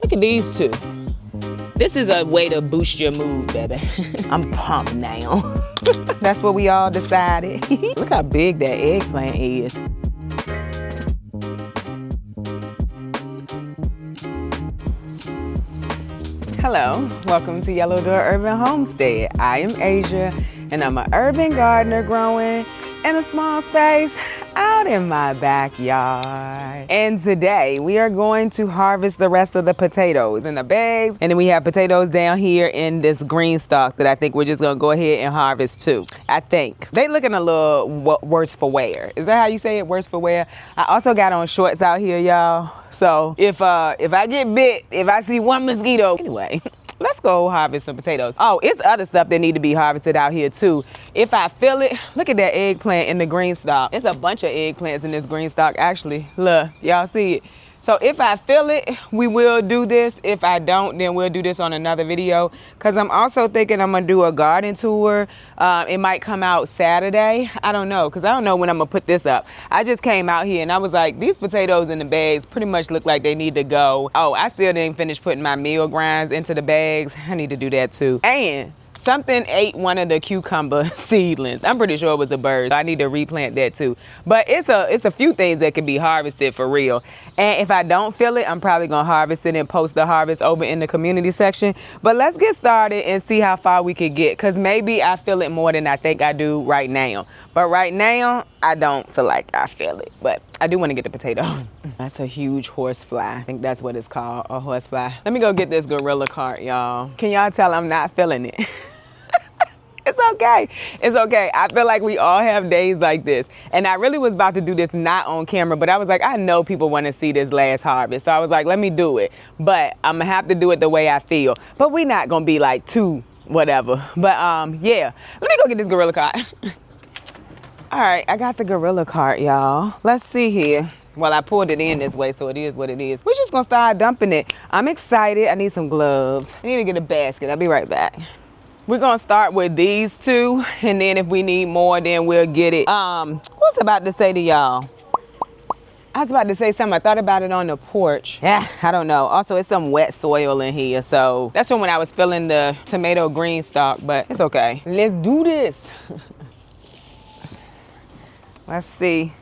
Look at these two. This is a way to boost your mood, baby. I'm pumped now. That's what we all decided. Look how big that eggplant is. Hello, welcome to Yellow Door Urban Homestead. I am Asia, and I'm an urban gardener growing in a small space out in my backyard. And today we are going to harvest the rest of the potatoes in the bags. And then we have potatoes down here in this green stalk that I think we're just gonna go ahead and harvest too. I think. They looking a little worse for wear. Is that how you say it, worse for wear? I also got on shorts out here, y'all. So if I get bit, if I see one mosquito, anyway. Let's go harvest some potatoes. Oh, it's other stuff that need to be harvested out here too. If I feel it, look at that eggplant in the green stalk. It's a bunch of eggplants in this green stalk, actually. Look, y'all see it. So if I feel it, we will do this. If I don't, then we'll do this on another video. Cause I'm also thinking I'm gonna do a garden tour. It might come out Saturday. I don't know, cause I don't know when I'm gonna put this up. I just came out here and I was like, these potatoes in the bags pretty much look like they need to go. Oh, I still didn't finish putting my meal grinds into the bags. I need to do that too. And something ate one of the cucumber seedlings. I'm pretty sure it was a bird. So I need to replant that too. But it's a few things that can be harvested for real. And if I don't feel it, I'm probably gonna harvest it and post the harvest over in the community section. But let's get started and see how far we could get. Cause maybe I feel it more than I think I do right now. But right now, I don't feel like I feel it. But I do wanna get the potatoes. That's a huge horsefly. I think that's what it's called, a horsefly. Let me go get this gorilla cart, y'all. Can y'all tell I'm not feeling it? It's okay. It's okay. I feel like we all have days like this. And I really was about to do this not on camera, but I was like, I know people want to see this last harvest. So I was like, let me do it. But I'm going to have to do it the way I feel. But we're not going to be like too whatever. But yeah, let me go get this gorilla cart. All right, I got the gorilla cart, y'all. Let's see here. Well, I pulled it in this way, so it is what it is. We're just going to start dumping it. I'm excited. I need some gloves. I need to get a basket. I'll be right back. We're gonna start with these two, and then if we need more, then we'll get it. What's I about to say to y'all? I was about to say something. I thought about it on the porch. Yeah, I don't know. Also, it's some wet soil in here, so that's from when I was filling the tomato green stalk, but it's okay. Let's do this. Let's see.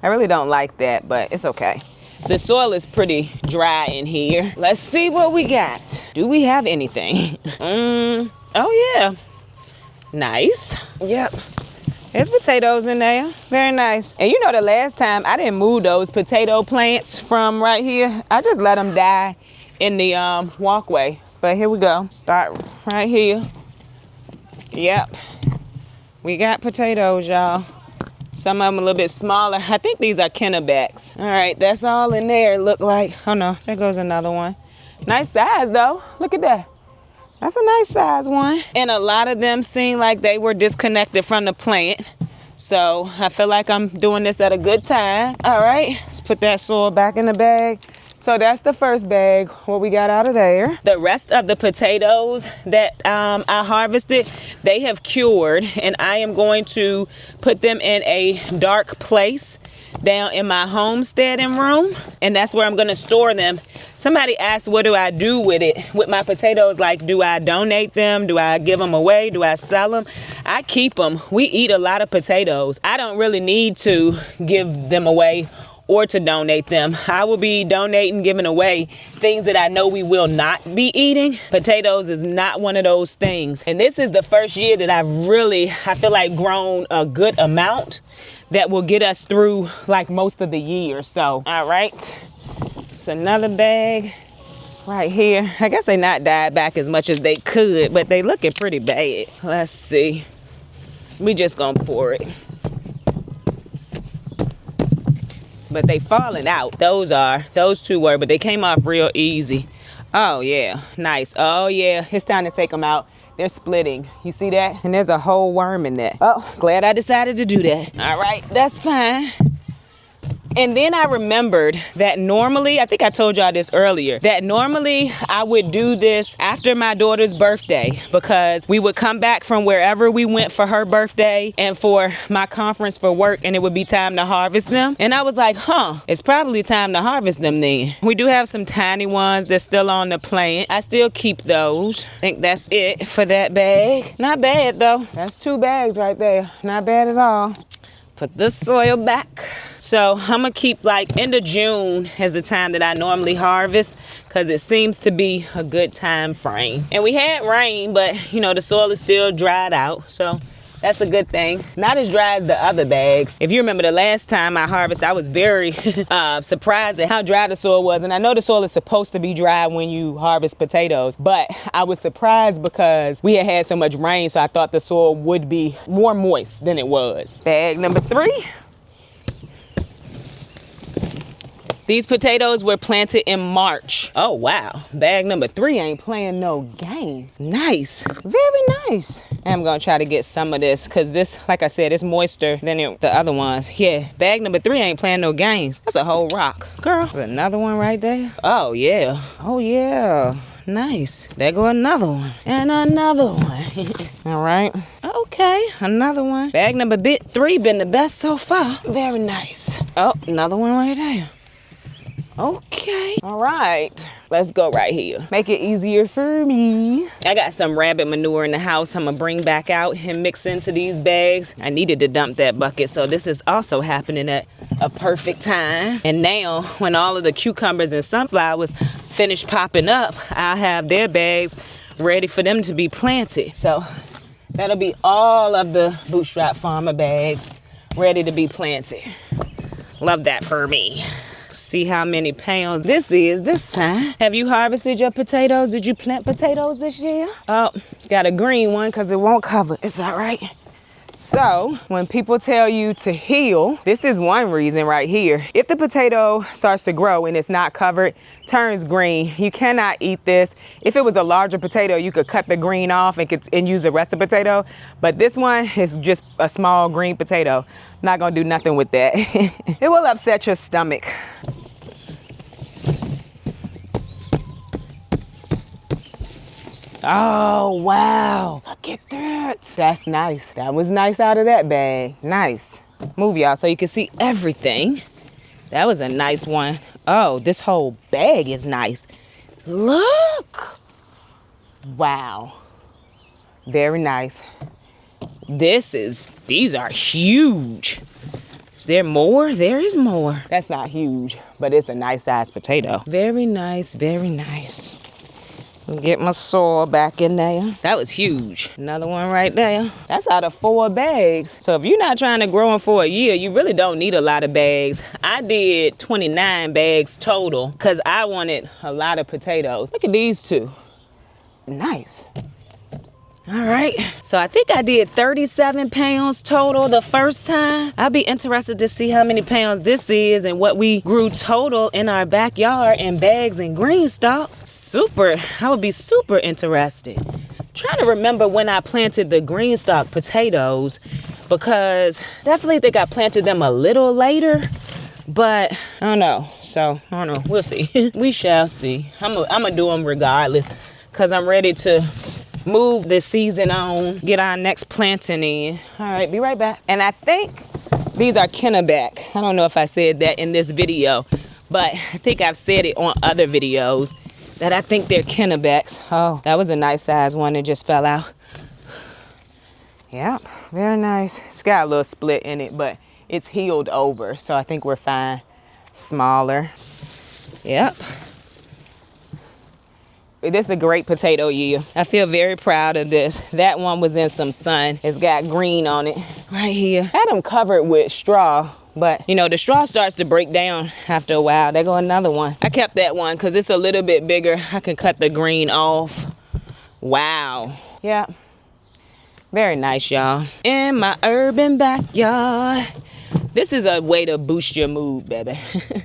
I really don't like that, but it's okay. The soil is pretty dry in here. Let's see what we got. Do we have anything? Oh yeah, nice. Yep, there's potatoes in there, very nice. And you know the last time I didn't move those potato plants from right here. I just let them die in the walkway. But here we go, start right here. Yep, we got potatoes, y'all. Some of them a little bit smaller. I think these are Kennebecks. All right, that's all in there, look like. Oh no, there goes another one. Nice size though, look at that. That's a nice size one. And a lot of them seem like they were disconnected from the plant. So I feel like I'm doing this at a good time. All right, let's put that soil back in the bag. So that's the first bag, what we got out of there. The rest of the potatoes that I harvested, they have cured, and I am going to put them in a dark place down in my homesteading room, and that's where I'm gonna store them. Somebody asked, what do I do with it, with my potatoes? Like, do I donate them? Do I give them away? Do I sell them? I keep them. We eat a lot of potatoes. I don't really need to give them away or to donate them. I will be donating, giving away things that I know we will not be eating. Potatoes is not one of those things. And this is the first year that I've really, I feel like, grown a good amount that will get us through like most of the year. So, all right. It's another bag right here. I guess they not died back as much as they could, but they looking pretty bad. Let's see. We just gonna pour it. But they falling out. Those two were, but they came off real easy. Oh yeah, nice. Oh yeah, it's time to take them out. They're splitting. You see that? And there's a whole worm in there. Oh, glad I decided to do that. All right, that's fine. And then I remembered that normally, I think I told y'all this earlier, that normally I would do this after my daughter's birthday because we would come back from wherever we went for her birthday and for my conference for work, and it would be time to harvest them. And I was like, it's probably time to harvest them then. We do have some tiny ones that's still on the plant. I still keep those. I think that's it for that bag. Not bad though. That's 2 bags right there. Not bad at all. Put the soil back. So I'm gonna keep like end of June as the time that I normally harvest because it seems to be a good time frame. And we had rain, but you know, the soil is still dried out. So that's a good thing. Not as dry as the other bags. If you remember the last time I harvested, I was very surprised at how dry the soil was. And I know the soil is supposed to be dry when you harvest potatoes, but I was surprised because we had so much rain, so I thought the soil would be more moist than it was. Bag number 3. These potatoes were planted in March. Oh, wow. Bag number 3 ain't playing no games. Nice. Very nice. And I'm going to try to get some of this because this, like I said, is moister than the other ones. Yeah, bag number 3 ain't playing no games. That's a whole rock. Girl, there's another one right there. Oh, yeah. Oh, yeah. Nice. There go another one. And another one. All right. Okay, another one. Bag number 3 been the best so far. Very nice. Oh, another one right there. Okay. All right. Let's go right here. Make it easier for me. I got some rabbit manure in the house I'm gonna bring back out and mix into these bags. I needed to dump that bucket, so this is also happening at a perfect time. And now, when all of the cucumbers and sunflowers finish popping up, I'll have their bags ready for them to be planted. So that'll be all of the Bootstrap Farmer bags ready to be planted. Love that for me. See how many pounds this is this time. Have you harvested your potatoes? Did you plant potatoes this year? Oh, got a green one because it won't cover. Is that right? So when people tell you to heal, this is one reason right here. If the potato starts to grow and it's not covered, turns green, you cannot eat this. If it was a larger potato, you could cut the green off and use the rest of the potato. But this one is just a small green potato. Not gonna do nothing with that. It will upset your stomach. Oh, wow. Look at that. That's nice. That was nice out of that bag. Nice. Move, y'all, so you can see everything. That was a nice one. Oh, this whole bag is nice. Look. Wow. Very nice. These are huge. Is there more? There is more. That's not huge, but it's a nice sized potato. Very nice, very nice. Get my soil back in there. That was huge. Another one right there. That's out of 4 bags. So if you're not trying to grow them for a year, you really don't need a lot of bags. I did 29 bags total because I wanted a lot of potatoes. Look at these 2. Nice. All right, so I think I did 37 pounds total the first time. I'll be interested to see how many pounds this is and what we grew total in our backyard in bags and green stalks. Super, I would be super interested. Trying to remember when I planted the green stalk potatoes because definitely think I planted them a little later, but I don't know. So I don't know, we'll see. We shall see. I'm gonna do them regardless because I'm ready to move this season on, get our next planting in. All right, be right back. And I think these are Kennebec. I don't know if I said that in this video, but I think I've said it on other videos that I think they're Kennebecs. Oh, that was a nice size one that just fell out. Yep, very nice. It's got a little split in it, but it's healed over, so I think we're fine. Smaller. Yep. This is a great potato year. I feel very proud of this. That one was in some sun. It's got green on it right here. Had them covered with straw, but you know, the straw starts to break down after a while. There go another one. I kept that one because it's a little bit bigger. I can cut the green off. Wow. Yeah. Very nice, y'all. In my urban backyard. This is a way to boost your mood, baby.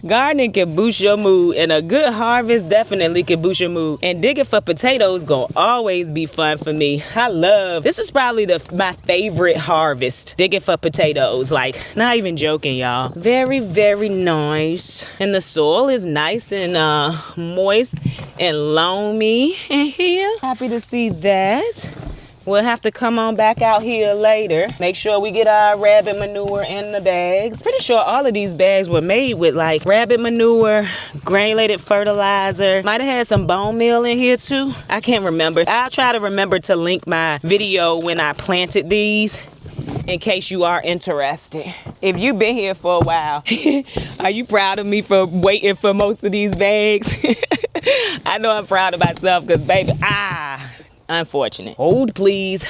Gardening can boost your mood, and a good harvest definitely can boost your mood. And digging for potatoes gonna always be fun for me. This is probably my favorite harvest, digging for potatoes. Like, not even joking, y'all. Very, very nice. And the soil is nice and moist and loamy in here. Happy to see that. We'll have to come on back out here later. Make sure we get our rabbit manure in the bags. Pretty sure all of these bags were made with like rabbit manure, granulated fertilizer. Might have had some bone meal in here too. I can't remember. I'll try to remember to link my video when I planted these in case you are interested. If you've been here for a while, are you proud of me for waiting for most of these bags? I know I'm proud of myself because baby, unfortunate. Hold, please.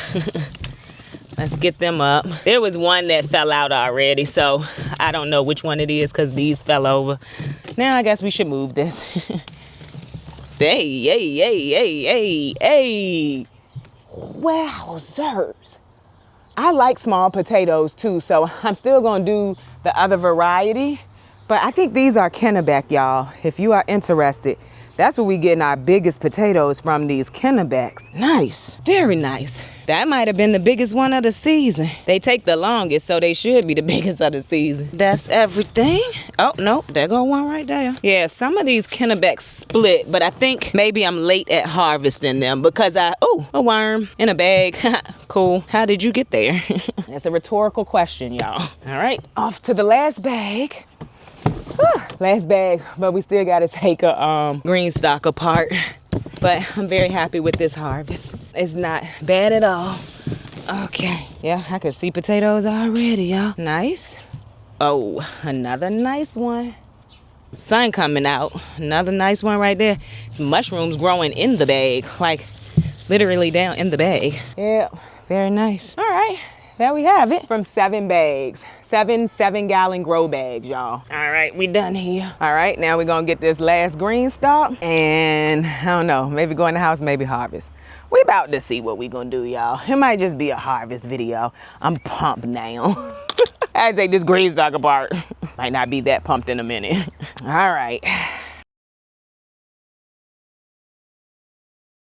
Let's get them up. There was one that fell out already, so I don't know which one it is because these fell over. Now I guess we should move this. Hey. Wowzers. I like small potatoes too, so I'm still gonna do the other variety. But I think these are Kennebec, y'all. If you are interested, that's where we getting our biggest potatoes from, these Kennebecs. Nice, very nice. That might have been the biggest one of the season. They take the longest, so they should be the biggest of the season. That's everything. Oh, no, there go one right there. Yeah, some of these Kennebecs split, but I think maybe I'm late at harvesting them because a worm in a bag. Cool. How did you get there? That's a rhetorical question, y'all. All right, off to the last bag. Last bag, but we still gotta take a green stalk apart. But I'm very happy with this harvest. It's not bad at all. Okay, yeah, I can see potatoes already, y'all. Nice. Oh, another nice one. Sun coming out. Another nice one right there. It's mushrooms growing in the bag, like literally down in the bag. Yeah, very nice. All right. There we have it from 7 bags, 7 grow bags, y'all. All right, we done here. All right, now we're gonna get this last green stalk and I don't know, maybe go in the house, maybe harvest. We about to see what we gonna do, y'all. It might just be a harvest video. I'm pumped now. I had to take this green stalk apart. Might not be that pumped in a minute. All right.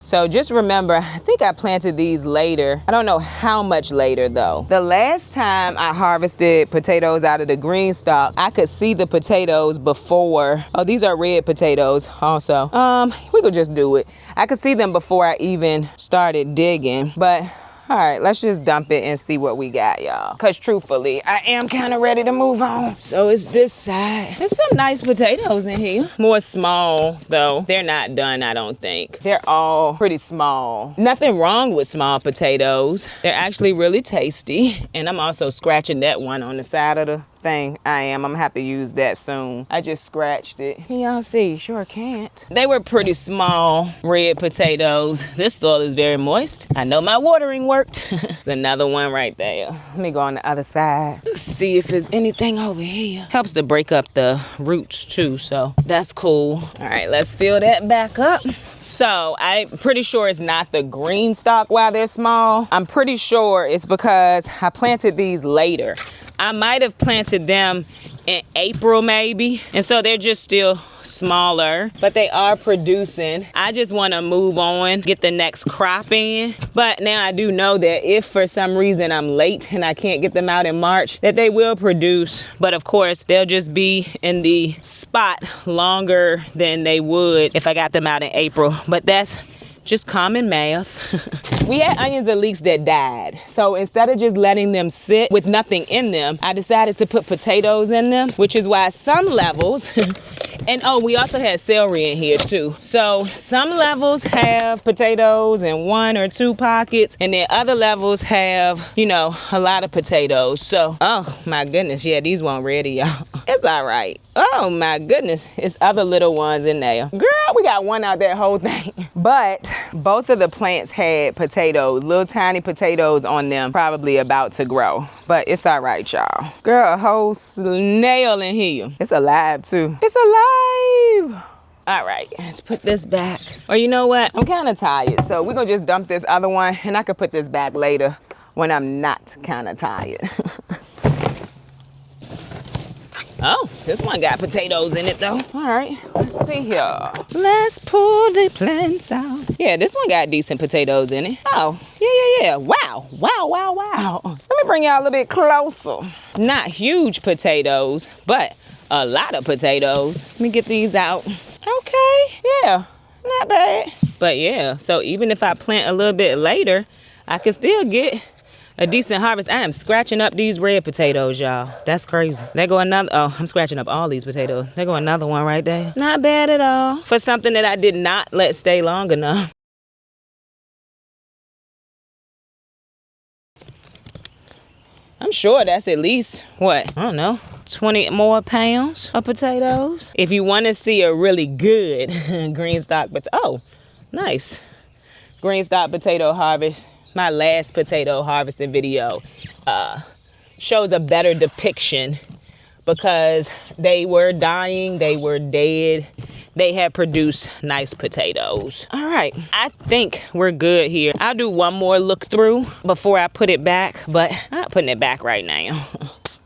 So just remember, I think I planted these later. I don't know how much later though. The last time I harvested potatoes out of the green stalk, I could see the potatoes before. Oh, these are red potatoes also. We could just do it. I could see them before I even started digging, but all right, let's just dump it and see what we got, y'all. Because truthfully, I am kind of ready to move on. So it's this side. There's some nice potatoes in here. More small, though. They're not done, I don't think. They're all pretty small. Nothing wrong with small potatoes. They're actually really tasty. And I'm also scratching that one on the side of the thing. I'm gonna have to use that soon. I just scratched it. Can y'all see? Sure can't. They were pretty small red potatoes. This soil is very moist. I know my watering worked. There's another one right there. Let me go on the other side. Let's see if there's anything over here. Helps to break up the roots too, so that's cool. All right, let's fill that back up. So I'm pretty sure it's not the green stalk why they're small. I'm pretty sure it's because I planted these later. I might have planted them in April maybe, and so they're just still smaller, but they are producing. I just want to move on, get the next crop in. But now I do know that if for some reason I'm late and I can't get them out in March, that they will produce. But of course, they'll just be in the spot longer than they would if I got them out in April. But that's just common math. We had onions and leeks that died. So instead of just letting them sit with nothing in them, I decided to put potatoes in them, which is why some levels, and oh, we also had celery in here too. So some levels have potatoes in 1 or 2 pockets, and then other levels have, you know, a lot of potatoes. So, oh my goodness, yeah, these weren't ready, y'all. It's all right. Oh my goodness, it's other little ones in there. Girl, we got one out that whole thing. But both of the plants had potatoes, little tiny potatoes on them, probably about to grow. But it's all right, y'all. Girl, a whole snail in here. It's alive too. It's alive. All right, let's put this back. Or you know what? I'm kind of tired, so we're gonna just dump this other one and I can put this back later when I'm not kind of tired. Oh, this one got potatoes in it though. All right, let's see here. Let's pull the plants out. Yeah, this one got decent potatoes in it. Oh, yeah. Wow. Let me bring y'all a little bit closer. Not huge potatoes, but a lot of potatoes. Let me get these out. Okay, yeah, not bad. But yeah, so even if I plant a little bit later, I can still get a decent harvest. I am scratching up these red potatoes, y'all. That's crazy. There go another. Oh, I'm scratching up all these potatoes. There go another one right there. Not bad at all for something that I did not let stay long enough. I'm sure that's at least, what, I don't know, 20 more pounds of potatoes. If you want to see a really good green stalk, but oh, nice. Green stalk potato harvest. My last potato harvesting video shows a better depiction because they were dying, they were dead. They had produced nice potatoes. All right, I think we're good here. I'll do one more look through before I put it back, but I'm not putting it back right now.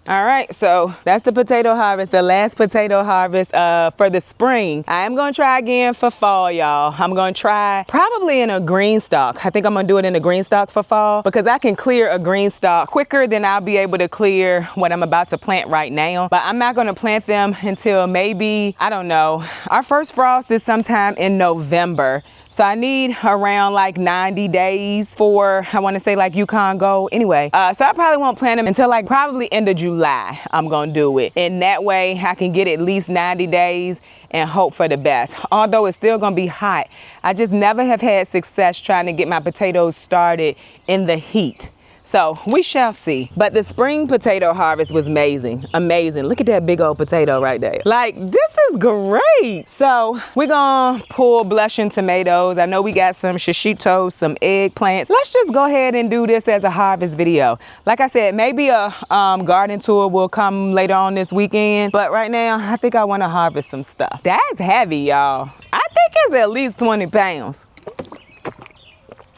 All right, so that's the potato harvest, the last potato harvest for the spring. I am gonna try again for fall, y'all. I'm gonna try probably in a green stalk. I think I'm gonna do it in a green stalk for fall because I can clear a green stalk quicker than I'll be able to clear what I'm about to plant right now. But I'm not gonna plant them until maybe, I don't know. Our first frost is sometime in November. So I need around like 90 days for, I wanna say like Yukon Gold. Anyway, so I probably won't plant them until like probably end of July, I'm gonna do it. And that way I can get at least 90 days and hope for the best. Although it's still gonna be hot. I just never have had success trying to get my potatoes started in the heat. So we shall see. But the spring potato harvest was amazing. Look at that big old potato right there. Like, this is great. So we're gonna pull blushing tomatoes. I know we got some shishitos, some eggplants. Let's just go ahead and do this as a harvest video. Like I said, maybe a garden tour will come later on this weekend. But right now, I think I wanna harvest some stuff. That's heavy, y'all. I think it's at least 20 pounds.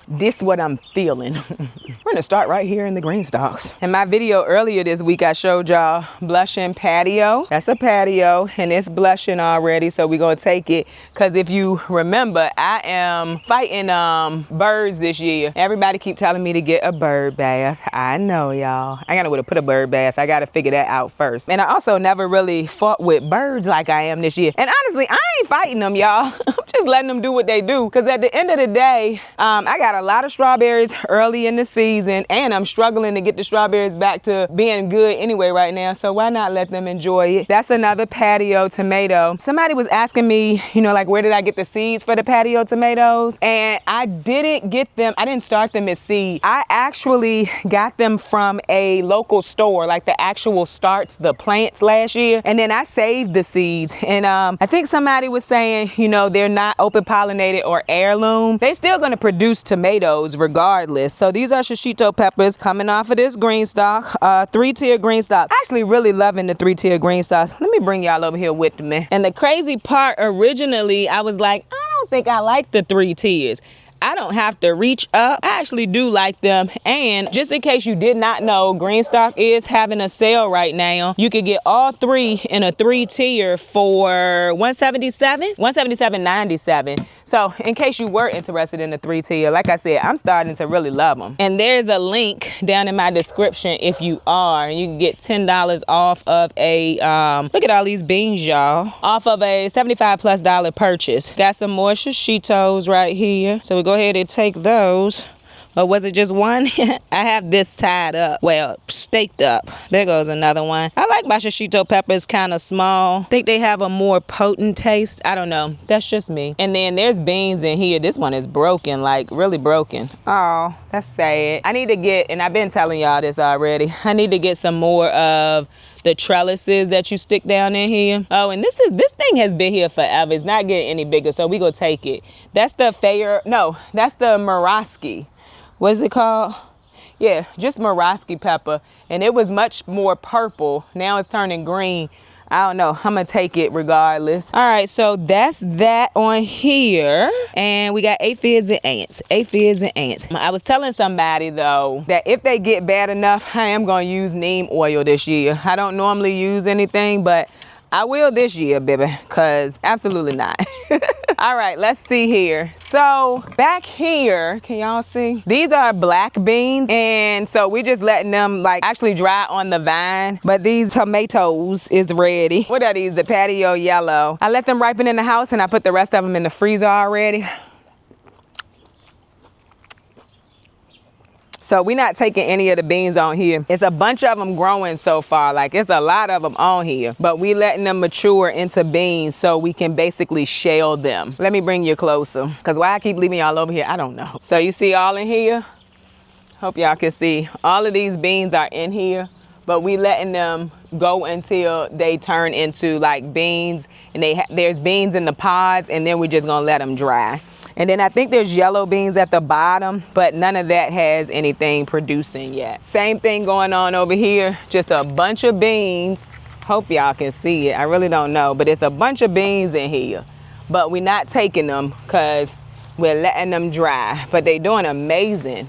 This is what I'm feeling. We're gonna start right here in the green stalks. In my video earlier this week, I showed y'all blushing patio. That's a patio and it's blushing already, so we're gonna take it. Cause if you remember, I am fighting birds this year. Everybody keep telling me to get a bird bath. I know, y'all. I gotta know where to put a bird bath. I gotta figure that out first. And I also never really fought with birds like I am this year. And honestly, I ain't fighting them, y'all. I'm just letting them do what they do. Cause at the end of the day, I got a lot of strawberries early in the season and I'm struggling to get the strawberries back to being good anyway right now, so why not let them enjoy it? That's another patio tomato. Somebody was asking me, you know, like where did I get the seeds for the patio tomatoes? And I didn't get them, I didn't start them as seed. I actually got them from a local store, like the actual starts, the plants last year, and then I saved the seeds. And I think somebody was saying, you know, they're not open pollinated or heirloom. They're still gonna produce tomatoes regardless. So these are shishito peppers coming off of this green stalk, 3-tier green stalk. Actually really loving the 3-tier green stalks. Let me bring y'all over here with me. And the crazy part, originally I was like, I don't think I like the 3 tiers. I don't have to reach up. I actually do like them. And just in case you did not know, green stalk is having a sale right now. You could get all 3 in a 3-tier for $177.97. So in case you were interested in the 3-tier, like I said, I'm starting to really love them. And there's a link down in my description if you are. You can get $10 off of a, look at all these beans, y'all. Off of a $75+ purchase. Got some more shishitos right here. So we go ahead and take those. Or was it just one? I have this tied up. Well, staked up. There goes another one. I like my shishito peppers kind of small. I think they have a more potent taste. I don't know. That's just me. And then there's beans in here. This one is broken, like really broken. Oh, that's sad. I need to get, and I've been telling y'all this already, I need to get some more of the trellises that you stick down in here. Oh, and this thing has been here forever. It's not getting any bigger, so we gonna take it. That's the that's the Maraski. What is it called? Yeah, just Maraski pepper. And it was much more purple. Now it's turning green. I don't know. I'm gonna take it regardless. All right, so that's that on here. And we got aphids and ants. Aphids and ants. I was telling somebody though that if they get bad enough, I am gonna use neem oil this year. I don't normally use anything, but I will this year, baby, cause absolutely not. All right, let's see here. So back here, can y'all see? These are black beans. And so we're just letting them like actually dry on the vine. But these tomatoes is ready. What are these? The patio yellow. I let them ripen in the house and I put the rest of them in the freezer already. So we're not taking any of the beans on here. It's a bunch of them growing so far. Like it's a lot of them on here, but we letting them mature into beans so we can basically shell them. Let me bring you closer, because why I keep leaving y'all over here, I don't know. So you see all in here? Hope y'all can see. All of these beans are in here, but we letting them go until they turn into like beans, and there's beans in the pods, and then we're just gonna let them dry. And then I think there's yellow beans at the bottom, but none of that has anything producing yet. Same thing going on over here, just a bunch of beans. Hope y'all can see it. I really don't know, but it's a bunch of beans in here. But we're not taking them because we're letting them dry. But they're doing amazing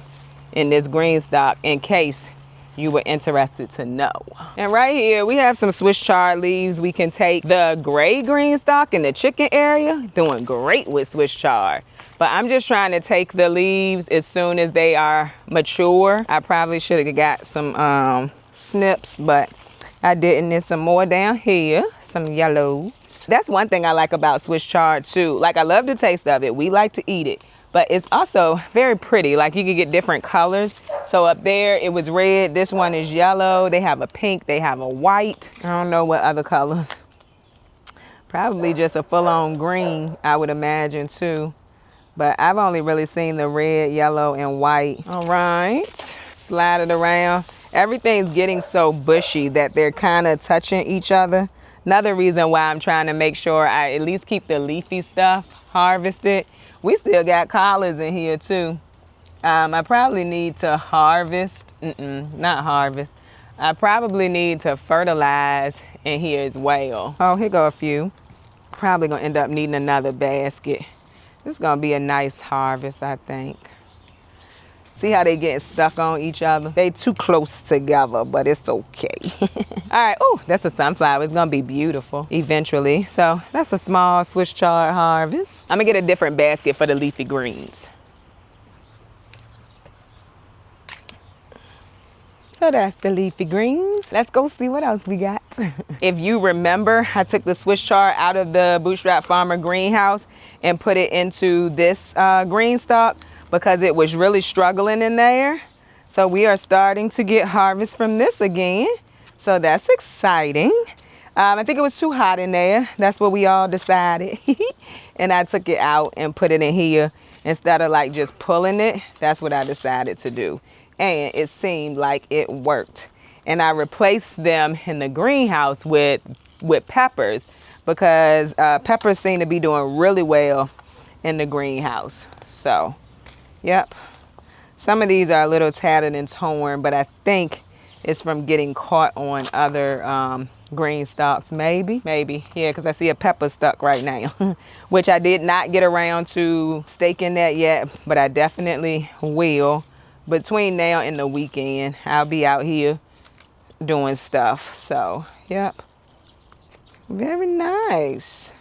in this green stock, in case you were interested to know. And right here, we have some Swiss chard leaves. We can take the gray green stock in the chicken area, doing great with Swiss chard. But I'm just trying to take the leaves as soon as they are mature. I probably should have got some snips, but I didn't. There's some more down here, some yellows. That's one thing I like about Swiss chard too. Like I love the taste of it. We like to eat it, but it's also very pretty. Like you can get different colors. So up there, it was red. This one is yellow. They have a pink, they have a white. I don't know what other colors. Probably just a full-on green, I would imagine too. But I've only really seen the red, yellow, and white. All right, slide it around. Everything's getting so bushy that they're kind of touching each other. Another reason why I'm trying to make sure I at least keep the leafy stuff harvested. We still got collards in here too. I probably need to harvest, not harvest. I probably need to fertilize in here as well. Oh, here go a few. Probably gonna end up needing another basket. This is gonna be a nice harvest, I think. See how they getting stuck on each other? They too close together, but it's okay. All right, oh, that's a sunflower. It's gonna be beautiful eventually. So that's a small Swiss chard harvest. I'm gonna get a different basket for the leafy greens. So that's the leafy greens. Let's go see what else we got. If you remember, I took the Swiss chard out of the Bootstrap Farmer greenhouse and put it into this green stock because it was really struggling in there. So we are starting to get harvest from this again. So that's exciting. I think it was too hot in there. That's what we all decided. And I took it out and put it in here instead of like just pulling it. That's what I decided to do. And it seemed like it worked. And I replaced them in the greenhouse with peppers because peppers seem to be doing really well in the greenhouse. So, yep. Some of these are a little tattered and torn, but I think it's from getting caught on other green stalks, maybe. Yeah, because I see a pepper stuck right now, which I did not get around to staking that yet, but I definitely will. Between now and the weekend, I'll be out here doing stuff. So, yep. Very nice.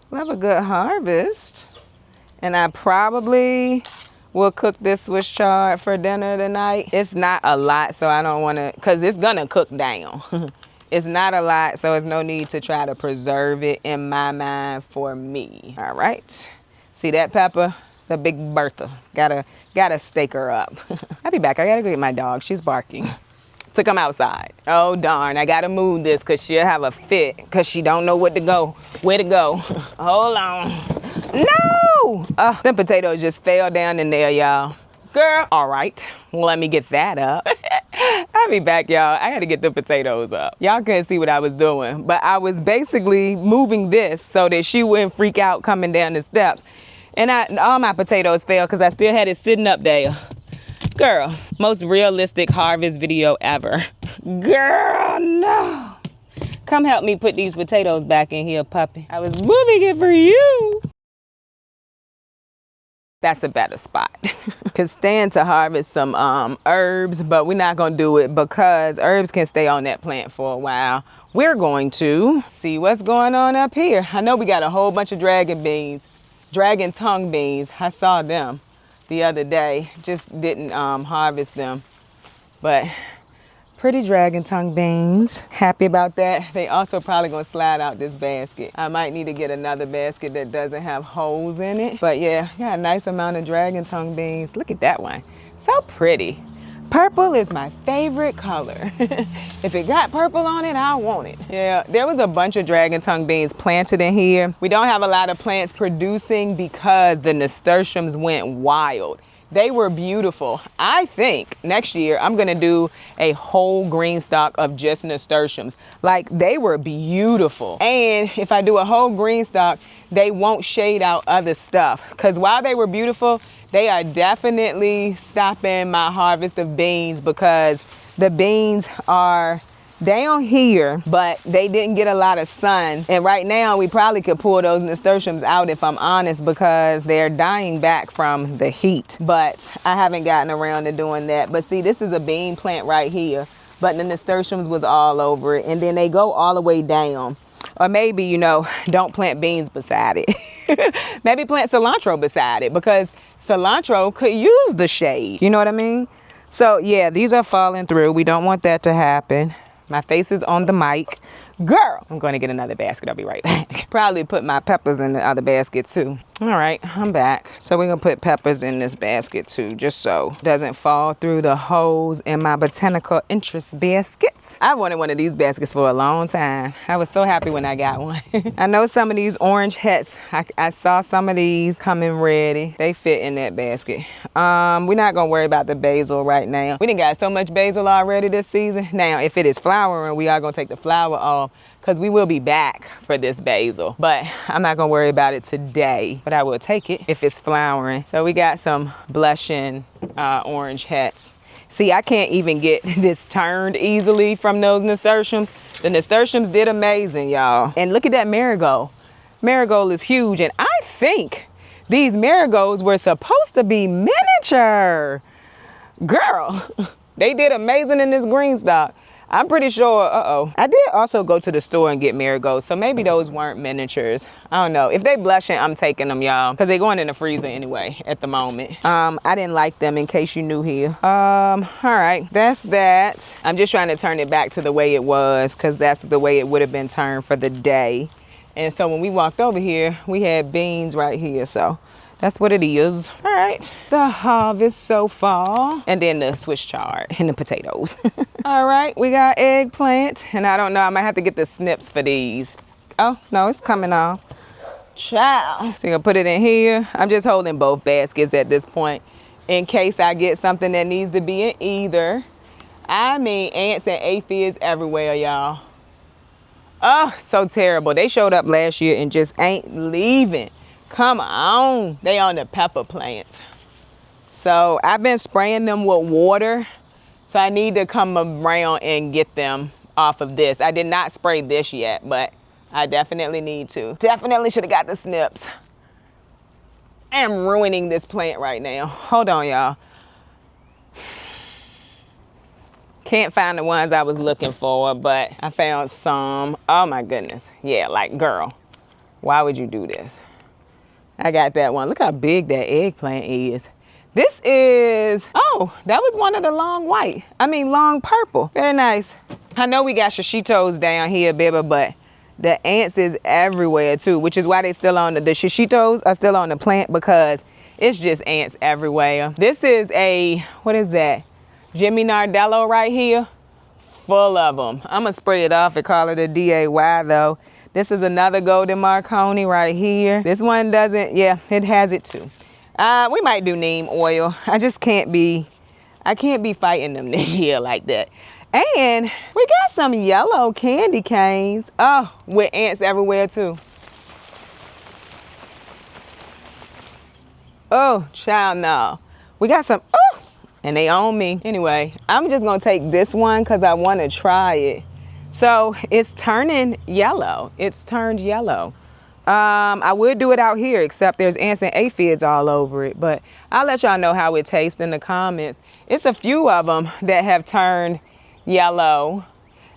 We'll have a good harvest. And I probably will cook this Swiss chard for dinner tonight. It's not a lot, so I don't want to, because it's going to cook down. It's not a lot, so there's no need to try to preserve it in my mind for me. All right. See that pepper? It's a big Bertha. Gotta stake her up. I'll be back. I gotta go get my dog. She's barking. Took him outside. Oh darn, I gotta move this because she'll have a fit because she don't know where to go. Hold on. No! Them potatoes just fell down in there, y'all. Girl, all right. Let me get that up. I'll be back, y'all. I gotta get the potatoes up. Y'all couldn't see what I was doing, but I was basically moving this so that she wouldn't freak out coming down the steps. And all my potatoes fell because I still had it sitting up there. Girl, most realistic harvest video ever. Girl, no. Come help me put these potatoes back in here, puppy. I was moving it for you. That's a better spot. Could stand to harvest some herbs, but we're not gonna do it because herbs can stay on that plant for a while. We're going to see what's going on up here. I know we got a whole bunch of dragon tongue beans. I saw them the other day, just didn't harvest them, but pretty dragon tongue beans. Happy about that. They also probably gonna slide out this basket. I might need to get another basket that doesn't have holes in it. But yeah, got a nice amount of dragon tongue beans. Look at that one. So pretty. Purple is my favorite color. If it got purple on it, I want it. Yeah, there was a bunch of dragon tongue beans planted in here. We don't have a lot of plants producing because the nasturtiums went wild. They were beautiful. I think next year I'm gonna do a whole green stalk of just nasturtiums. Like, they were beautiful. And if I do a whole green stalk, they won't shade out other stuff. Because while they were beautiful, they are definitely stopping my harvest of beans because the beans are down here, but they didn't get a lot of sun. And right now we probably could pull those nasturtiums out if I'm honest, because they're dying back from the heat. But I haven't gotten around to doing that. But see, this is a bean plant right here, but the nasturtiums was all over it. And then they go all the way down. Or maybe, you know, don't plant beans beside it. Maybe plant cilantro beside it, because cilantro could use the shade. You know what I mean? So yeah, these are falling through. We don't want that to happen. My face is on the mic. Girl, I'm going to get another basket. I'll be right back. Probably put my peppers in the other basket too. All right, I'm back. So we're going to put peppers in this basket too, just so it doesn't fall through the holes in my botanical interest baskets. I wanted one of these baskets for a long time. I was so happy when I got one. I know some of these orange hats, I saw some of these coming ready. They fit in that basket. We're not going to worry about the basil right now. We done got so much basil already this season. Now, if it is flowering, we are going to take the flower off, because we will be back for this basil. But I'm not gonna worry about it today, but I will take it if it's flowering. So we got some blushing orange hats. See, I can't even get this turned easily from those nasturtiums. The nasturtiums did amazing, y'all. And look at that marigold. Marigold is huge, and I think these marigolds were supposed to be miniature. Girl, they did amazing in this green stock. I'm pretty sure, I did also go to the store and get marigolds, so maybe those weren't miniatures. I don't know. If they blushing, I'm taking them, y'all, because they're going in the freezer anyway at the moment. I didn't like them, in case you knew here. All right, that's that. I'm just trying to turn it back to the way it was, because that's the way it would have been turned for the day. And so when we walked over here, we had beans right here, so that's what it is. All right, the harvest so far. And then the Swiss chard and the potatoes. All right, we got eggplant. And I don't know, I might have to get the snips for these. Oh, no, it's coming off. Child. So you're gonna put it in here. I'm just holding both baskets at this point in case I get something that needs to be in either. I mean, ants and aphids everywhere, y'all. Oh, so terrible. They showed up last year and just ain't leaving. Come on, they on the pepper plants. So I've been spraying them with water. So I need to come around and get them off of this. I did not spray this yet, but I definitely need to. Definitely should have got the snips. I'm ruining this plant right now. Hold on, y'all. Can't find the ones I was looking for, but I found some. Oh my goodness. Yeah, like, girl, why would you do this? I got that one. Look how big that eggplant is. This is, oh, that was one of the long purple. Very nice. I know we got shishitos down here, baby, but the ants is everywhere too, which is why they still on the shishitos are still on the plant, because it's just ants everywhere. This is a, what is that? Jimmy Nardello right here, full of them. I'm gonna spray it off and call it a DAY though. This is another golden Marconi right here. This one doesn't, yeah, it has it too. We might do neem oil. I can't be fighting them this year like that. And we got some yellow candy canes. Oh, with ants everywhere too. Oh, child, no. We got some, oh, and they own me. Anyway, I'm just gonna take this one because I wanna try it. So it's turning yellow. It's turned yellow. I would do it out here, except there's ants and aphids all over it, but I'll let y'all know how it tastes in the comments. It's a few of them that have turned yellow,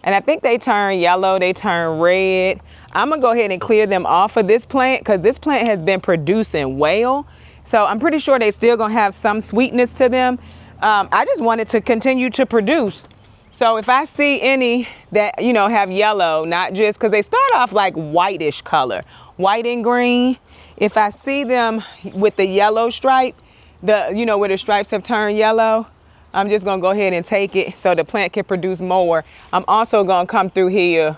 and I think they turn yellow, they turn red. I'm gonna go ahead and clear them off of this plant because this plant has been producing well. So I'm pretty sure they still gonna have some sweetness to them. I just want it to continue to produce. So if I see any that, you know, have yellow, not just, because they start off like whitish color, white and green. If I see them with the yellow stripe, you know, where the stripes have turned yellow, I'm just gonna go ahead and take it so the plant can produce more. I'm also gonna come through here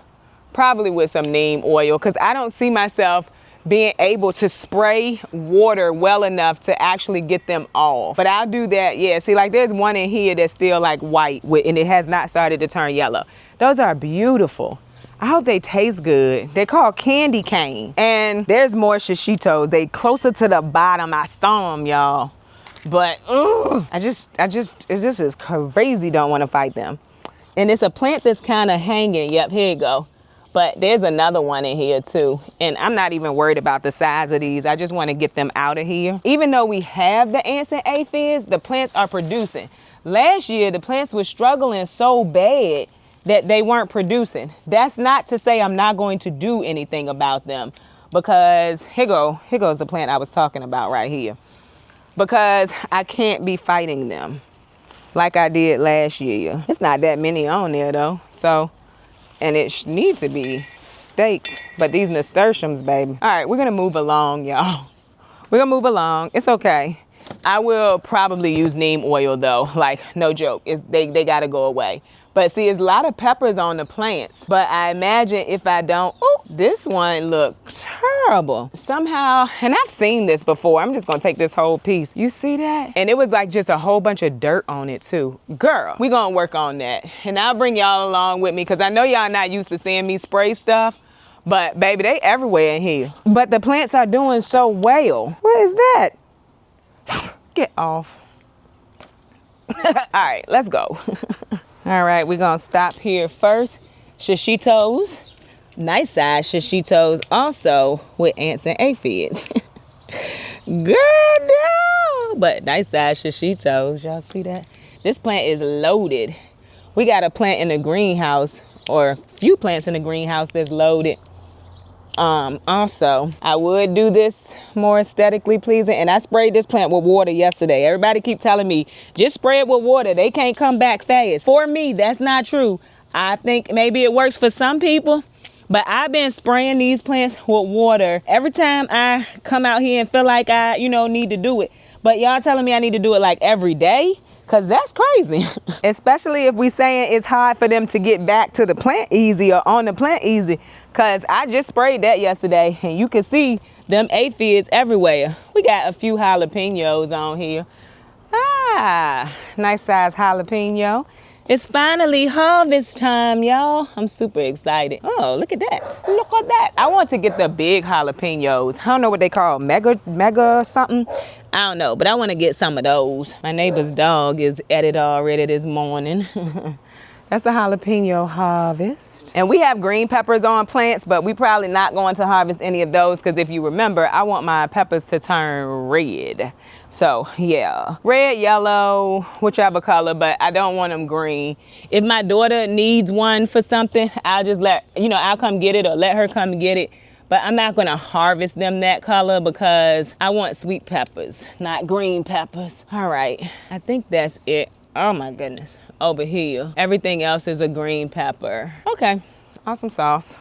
probably with some neem oil because I don't see myself being able to spray water well enough to actually get them off. But I'll do that, yeah. See, like there's one in here that's still like white and it has not started to turn yellow. Those are beautiful. I hope they taste good. They're called candy cane. And there's more shishitos. They closer to the bottom. I saw them, y'all. But it's just crazy, don't want to fight them. And it's a plant that's kind of hanging. Yep, here you go. But there's another one in here too. And I'm not even worried about the size of these. I just want to get them out of here. Even though we have the ants and aphids, the plants are producing. Last year, the plants were struggling so bad that they weren't producing. That's not to say I'm not going to do anything about them, because here goes the plant I was talking about right here. Because I can't be fighting them like I did last year. It's not that many on there though. So, and it needs to be staked, but these nasturtiums, baby. All right, we're gonna move along, y'all. We're gonna move along. It's okay. I will probably use neem oil though, like no joke. They gotta go away. But see, there's a lot of peppers on the plants, but I imagine if I don't, oh, this one looked terrible. Somehow, and I've seen this before. I'm just gonna take this whole piece. You see that? And it was like just a whole bunch of dirt on it too. Girl, we gonna work on that. And I'll bring y'all along with me because I know y'all not used to seeing me spray stuff, but baby, they everywhere in here. But the plants are doing so well. What is that? Get off. All right, let's go. All right, we're gonna stop here first. Shishitos, nice size shishitos, also with ants and aphids. Girl, no, but nice size shishitos. Y'all see that? This plant is loaded. We got a plant in the greenhouse, or a few plants in the greenhouse that's loaded. Also, I would do this more aesthetically pleasing, and I sprayed this plant with water yesterday. Everybody keep telling me, just spray it with water. They can't come back fast. For me, that's not true. I think maybe it works for some people, but I've been spraying these plants with water every time I come out here and feel like I, need to do it. But y'all telling me I need to do it like every day? Cause that's crazy. Especially if we saying it's hard for them to get back to the plant easy or on the plant easy. Cause I just sprayed that yesterday and you can see them aphids everywhere. We got a few jalapenos on here. Ah, nice size jalapeno. It's finally harvest time, y'all. I'm super excited. Oh, look at that. Look at that. I want to get the big jalapenos. I don't know what they call, mega something. I don't know, but I want to get some of those. My neighbor's dog is at it already this morning. That's the jalapeno harvest. And we have green peppers on plants, but we probably not going to harvest any of those because if you remember, I want my peppers to turn red. So yeah, red, yellow, whichever color, but I don't want them green. If my daughter needs one for something, I'll just I'll come get it or let her come get it. But I'm not gonna harvest them that color because I want sweet peppers, not green peppers. All right, I think that's it. Oh my goodness, over here. Everything else is a green pepper. Okay, awesome sauce.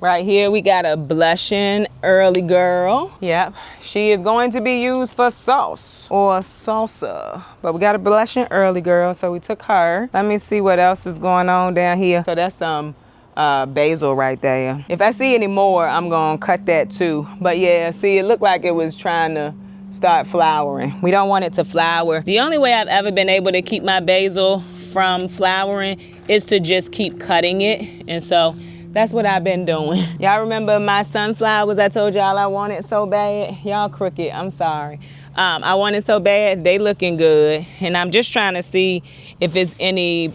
Right here, we got a blushing early girl. Yep, she is going to be used for sauce or salsa. But we got a blushing early girl, so we took her. Let me see what else is going on down here. So that's some basil right there. If I see any more, I'm gonna cut that too. But yeah, see, it looked like it was trying to start flowering. We don't want it to flower. The only way I've ever been able to keep my basil from flowering is to just keep cutting it. And so that's what I've been doing. Y'all remember my sunflowers I told y'all I wanted so bad? Y'all crooked, I'm sorry. I want it so bad, they looking good. And I'm just trying to see if it's any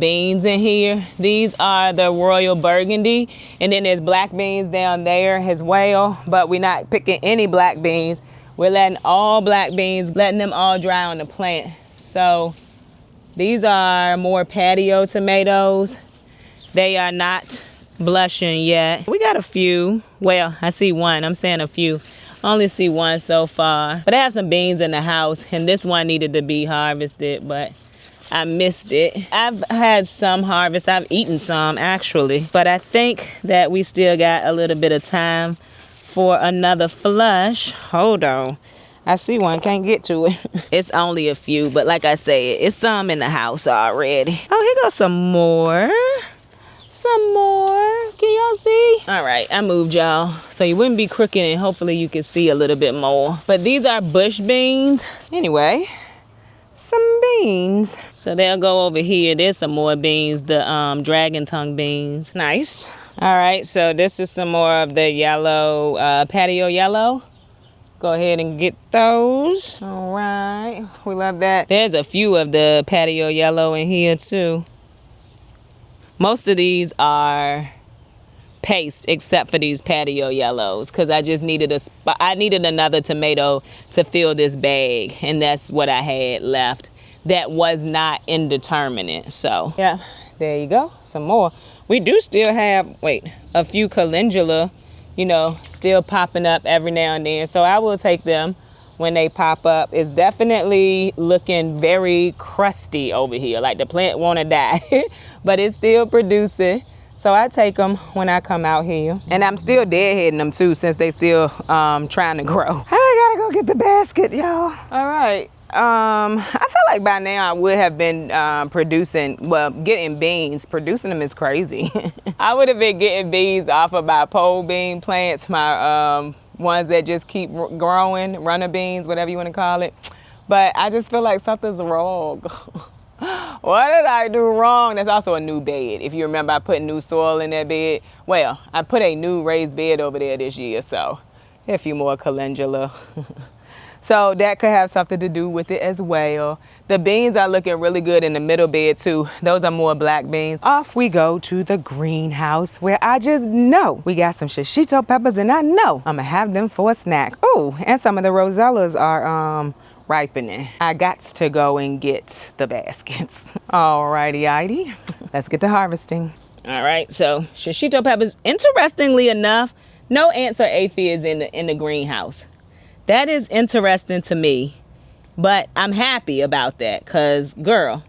beans in here. These are the Royal Burgundy, and then there's black beans down there as well, but we're not picking any black beans. We're letting all black beans, letting them all dry on the plant. So these are more patio tomatoes. They are not blushing yet. We got a few. Well, I see one. I'm saying a few. I only see one so far. But I have some beans in the house, and this one needed to be harvested, but I missed it. I've had some harvest. I've eaten some, actually. But I think that we still got a little bit of time for another flush. Hold on. I see one. Can't get to it. It's only a few, but like I say, it's some in the house already. Oh, here goes some more. Some more. Can y'all see? All right, I moved y'all so you wouldn't be crooked, and hopefully you can see a little bit more. But these are bush beans. Anyway, some beans. So they'll go over here. There's some more beans, the dragon tongue beans. Nice. All right, so this is some more of the yellow, patio yellow. Go ahead and get those. All right, we love that. There's a few of the patio yellow in here too. Most of these are paste except for these patio yellows, because I just needed I needed another tomato to fill this bag, and that's what I had left that was not indeterminate. So yeah, there you go, some more. We do still have, a few calendula, you know, still popping up every now and then, so I will take them when they pop up. It's definitely looking very crusty over here, like the plant want to die, but it's still producing. So I take them when I come out here. And I'm still deadheading them too, since they still trying to grow. I gotta go get the basket, y'all. All right. I feel like by now I would have been getting beans. Producing them is crazy. I would have been getting beans off of my pole bean plants, my ones that just keep growing, runner beans, whatever you want to call it. But I just feel like something's wrong. What did I do wrong? That's also a new bed. If you remember, I put new soil in that bed. Well, I put a new raised bed over there this year, so a few more calendula. So that could have something to do with it as well. The beans are looking really good in the middle bed too. Those are more black beans. Off we go to the greenhouse, where I just know we got some shishito peppers, and I know I'm gonna have them for a snack. Oh, and some of the rosellas are ripening. I got to go and get the baskets. Alrighty, let's get to harvesting. All right, so shishito peppers. Interestingly enough, no ants or aphids in the greenhouse. That is interesting to me, but I'm happy about that, because girl,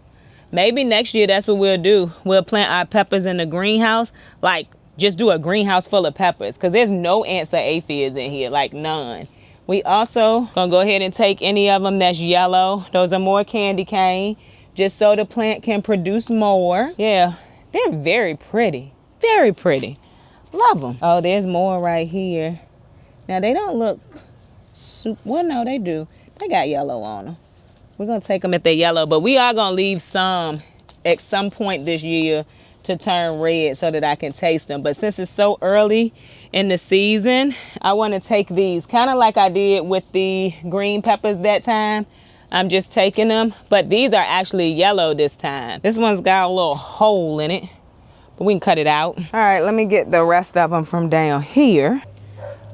maybe next year that's what we'll do. We'll plant our peppers in the greenhouse, like just do a greenhouse full of peppers, because there's no ants or aphids in here, like none. We also gonna go ahead and take any of them that's yellow. Those are more candy cane, just so the plant can produce more. Yeah, they're very pretty, very pretty. Love them. Oh, there's more right here. Now they don't look well, no, they do. They got yellow on them. We're gonna take them if they're yellow, but we are gonna leave some at some point this year to turn red so that I can taste them. But since it's so early in the season, I want to take these kind of like I did with the green peppers that time. I'm just taking them, but these are actually yellow this time. This one's got a little hole in it, but we can cut it out. All right, let me get the rest of them from down here.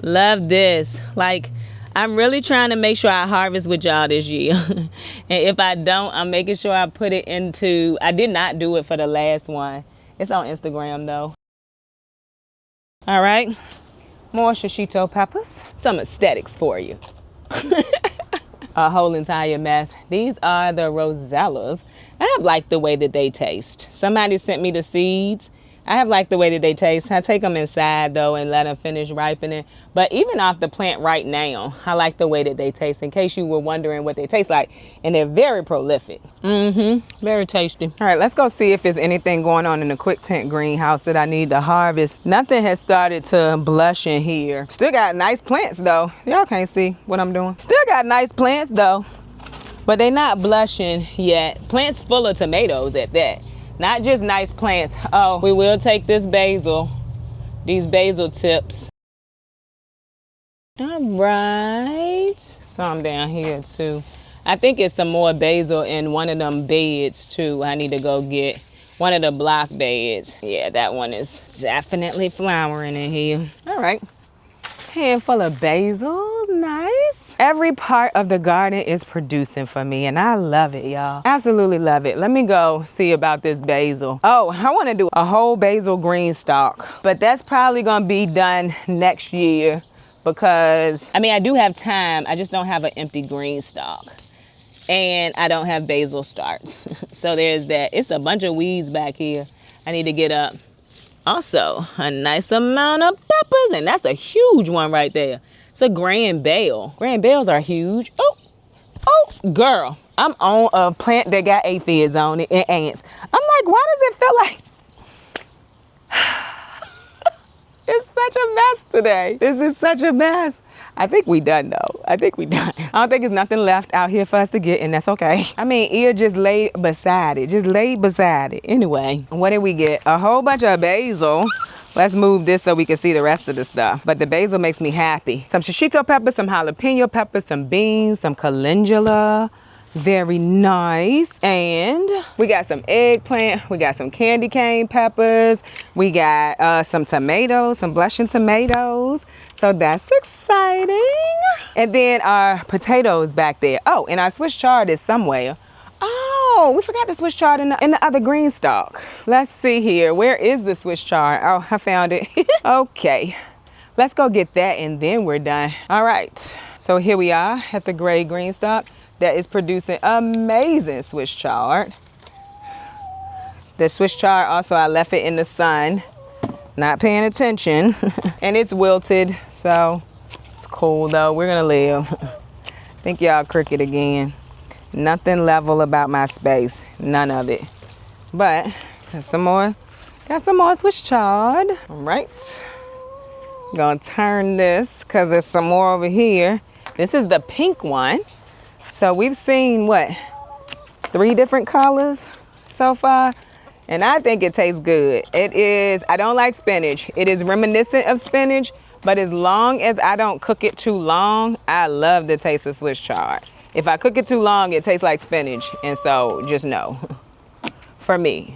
Love this. Like, I'm really trying to make sure I harvest with y'all this year. And if I don't, I'm making sure I put it into, I did not do it for the last one. It's on Instagram though. All right, more shishito peppers. Some aesthetics for you. A whole entire mess. These are the rosellas. I have liked the way that they taste. Somebody sent me the seeds. I have liked the way that they taste. I take them inside though and let them finish ripening. But even off the plant right now, I like the way that they taste, in case you were wondering what they taste like. And they're very prolific. Very tasty. All right, let's go see if there's anything going on in the quick tent greenhouse that I need to harvest. Nothing has started to blush in here. Still got nice plants though. Y'all can't see what I'm doing. Still got nice plants though, but they're not blushing yet. Plants full of tomatoes at that. Not just nice plants. Oh, we will take this basil, these basil tips. All right, some down here too. I think it's some more basil in one of them beds too. I need to go get one of the block beds. Yeah, that one is definitely flowering in here. All right. Handful of basil, nice. Every part of the garden is producing for me and I love it, y'all. Absolutely love it. Let me go see about this basil. Oh, I want to do a whole basil green stalk, but that's probably gonna be done next year because, I mean, I do have time. I just don't have an empty green stalk and I don't have basil starts. So there's that. It's a bunch of weeds back here I need to get up. Also, a nice amount of peppers, and that's a huge one right there. It's a grand bale. Grand bales are huge. Oh, girl, I'm on a plant that got aphids on it and ants. I'm like, why does it feel like it's such a mess today? This is such a mess. I think we done though. I think we done. I don't think there's nothing left out here for us to get, and that's okay. I mean, ear just laid beside it. Just laid beside it. Anyway, what did we get? A whole bunch of basil. Let's move this so we can see the rest of the stuff. But the basil makes me happy. Some shishito peppers, some jalapeno peppers, some beans, some calendula. Very nice. And we got some eggplant. We got some candy cane peppers. We got some tomatoes, some blushing tomatoes. So that's exciting. And then our potatoes back there. Oh, and our Swiss chard is somewhere. Oh, we forgot the Swiss chard in the other green stalk. Let's see here. Where is the Swiss chard? Oh, I found it. Okay. Let's go get that and then we're done. All right. So here we are at the gray green stalk that is producing amazing Swiss chard. The Swiss chard also, I left it in the sun. Not paying attention. And it's wilted, so it's cool though. We're gonna live. Think y'all cricket again. Nothing level about my space. None of it. But got some more Swiss chard. All right. Gonna turn this because there's some more over here. This is the pink one. So we've seen what? 3 different colors so far. And I think it tastes good. It is, I don't like spinach. It is reminiscent of spinach, but as long as I don't cook it too long, I love the taste of Swiss chard. If I cook it too long, it tastes like spinach. And so just no, for me.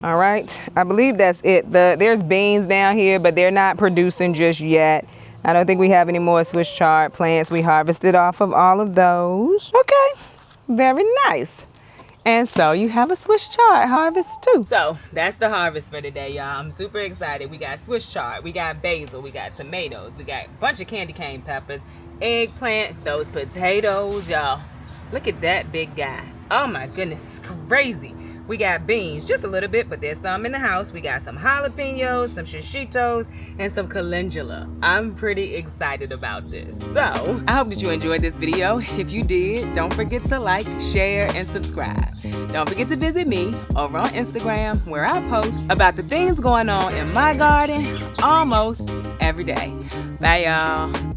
All right, I believe that's it. There's beans down here, but they're not producing just yet. I don't think we have any more Swiss chard plants. We harvested off of all of those. Okay, very nice. And so you have a Swiss chard harvest too. So that's the harvest for today, y'all. I'm super excited. We got Swiss chard, we got basil, we got tomatoes, we got a bunch of candy cane peppers, eggplant, those potatoes, y'all. Look at that big guy. Oh my goodness, it's crazy. We got beans, just a little bit, but there's some in the house. We got some jalapenos, some shishitos, and some calendula. I'm pretty excited about this. So, I hope that you enjoyed this video. If you did, don't forget to like, share, and subscribe. Don't forget to visit me over on Instagram, where I post about the things going on in my garden almost every day. Bye, y'all.